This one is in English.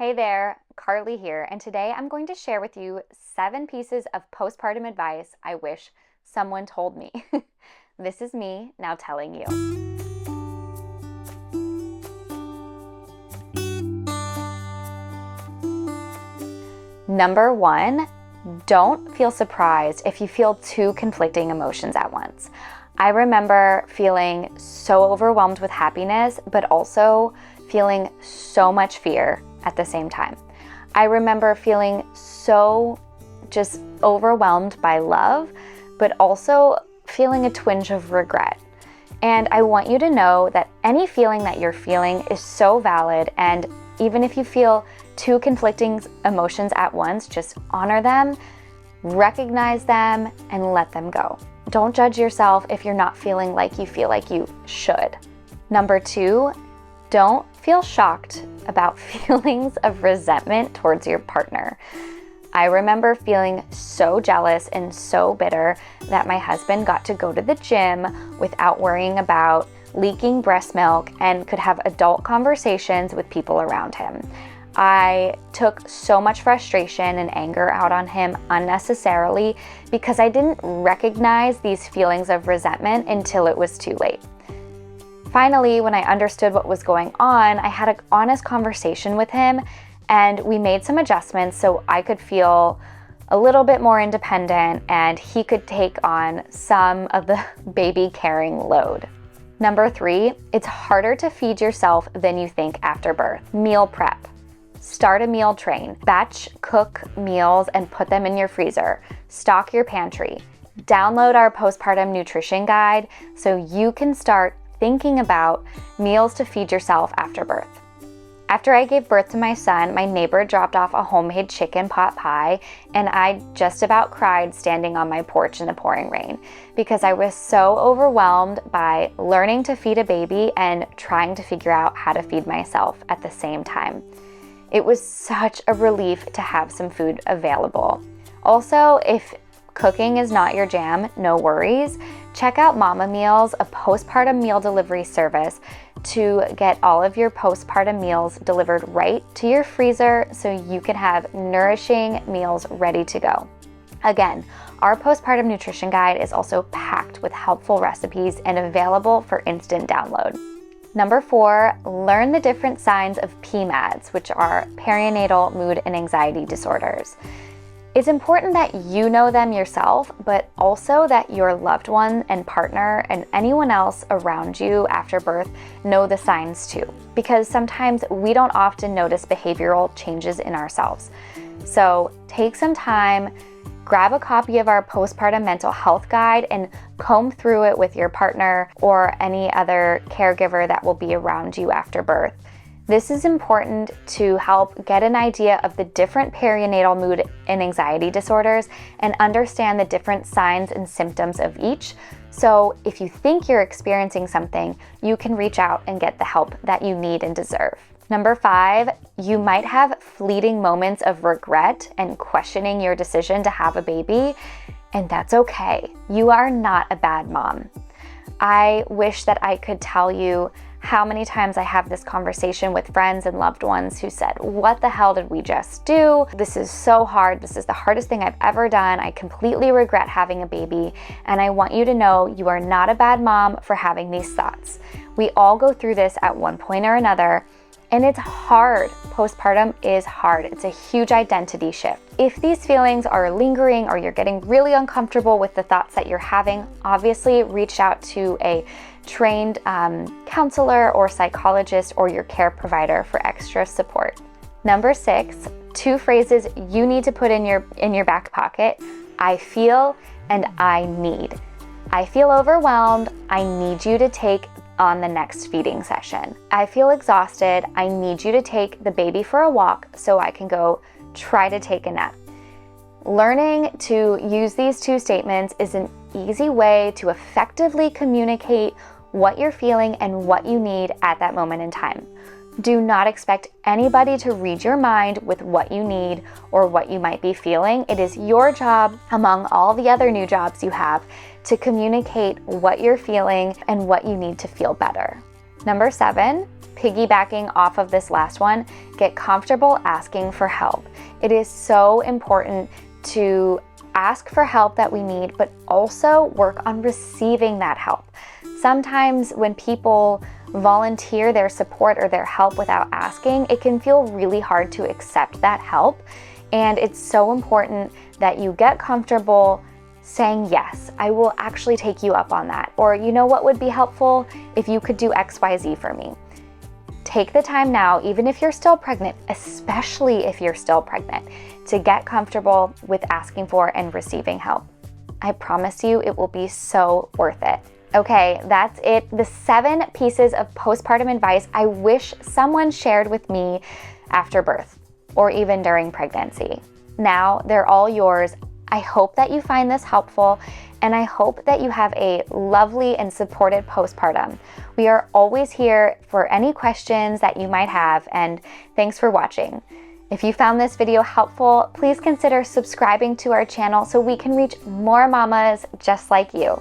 Hey there, Carly here, and today I'm going to share with you 7 pieces of postpartum advice I wish someone told me. This is me now telling you. Number 1, don't feel surprised if you feel 2 conflicting emotions at once. I remember feeling so overwhelmed with happiness, but also feeling so much fear at the same time. I remember feeling so just overwhelmed by love, but also feeling a twinge of regret. And I want you to know that any feeling that you're feeling is so valid, and even if you feel 2 conflicting emotions at once, just honor them, recognize them, and let them go. Don't judge yourself if you're not feeling like you feel like you should. Number 2, don't feel shocked about feelings of resentment towards your partner. I remember feeling so jealous and so bitter that my husband got to go to the gym without worrying about leaking breast milk and could have adult conversations with people around him. I took so much frustration and anger out on him unnecessarily because I didn't recognize these feelings of resentment until it was too late. Finally, when I understood what was going on, I had an honest conversation with him and we made some adjustments so I could feel a little bit more independent and he could take on some of the baby carrying load. Number 3, it's harder to feed yourself than you think after birth. Meal prep. Start a meal train. Batch cook meals and put them in your freezer. Stock your pantry. Download our postpartum nutrition guide so you can start thinking about meals to feed yourself after birth. After I gave birth to my son, my neighbor dropped off a homemade chicken pot pie, and I just about cried standing on my porch in the pouring rain because I was so overwhelmed by learning to feed a baby and trying to figure out how to feed myself at the same time. It was such a relief to have some food available. Also, if cooking is not your jam, no worries. Check out Mama Meals, a postpartum meal delivery service, to get all of your postpartum meals delivered right to your freezer so you can have nourishing meals ready to go. Again, our postpartum nutrition guide is also packed with helpful recipes and available for instant download. Number 4, learn the different signs of PMADs, which are perinatal mood and anxiety disorders. It's important that you know them yourself, but also that your loved one and partner and anyone else around you after birth know the signs too, because sometimes we don't often notice behavioral changes in ourselves. So take some time, grab a copy of our postpartum mental health guide and comb through it with your partner or any other caregiver that will be around you after birth. This is important to help get an idea of the different perinatal mood and anxiety disorders and understand the different signs and symptoms of each. So if you think you're experiencing something, you can reach out and get the help that you need and deserve. Number 5, you might have fleeting moments of regret and questioning your decision to have a baby, and that's okay. You are not a bad mom. I wish that I could tell you how many times I have this conversation with friends and loved ones who said, "What the hell did we just do? This is so hard. This is the hardest thing I've ever done. I completely regret having a baby." And I want you to know you are not a bad mom for having these thoughts. We all go through this at one point or another, and it's hard. Postpartum is hard. It's a huge identity shift. If these feelings are lingering or you're getting really uncomfortable with the thoughts that you're having, obviously reach out to a trained counselor or psychologist or your care provider for extra support. Number 6, 2 phrases you need to put in your back pocket: I feel and I need. I feel overwhelmed. I need you to take on the next feeding session. I feel exhausted. I need you to take the baby for a walk so I can go try to take a nap. Learning to use these 2 statements is an easy way to effectively communicate what you're feeling and what you need at that moment in time. Do not expect anybody to read your mind with what you need or what you might be feeling. It is your job, among all the other new jobs you have, to communicate what you're feeling and what you need to feel better. Number 7, piggybacking off of this last one, get comfortable asking for help. It is so important to ask for help that we need, but also work on receiving that help. Sometimes when people volunteer their support or their help without asking, it can feel really hard to accept that help. And it's so important that you get comfortable saying, yes, I will actually take you up on that. Or, you know what would be helpful if you could do XYZ for me. Take the time now, even if you're still pregnant, especially if you're still pregnant, to get comfortable with asking for and receiving help. I promise you it will be so worth it. Okay, that's it. The 7 pieces of postpartum advice I wish someone shared with me after birth or even during pregnancy. Now they're all yours. I hope that you find this helpful, and I hope that you have a lovely and supported postpartum. We are always here for any questions that you might have, and thanks for watching. If you found this video helpful, please consider subscribing to our channel so we can reach more mamas just like you.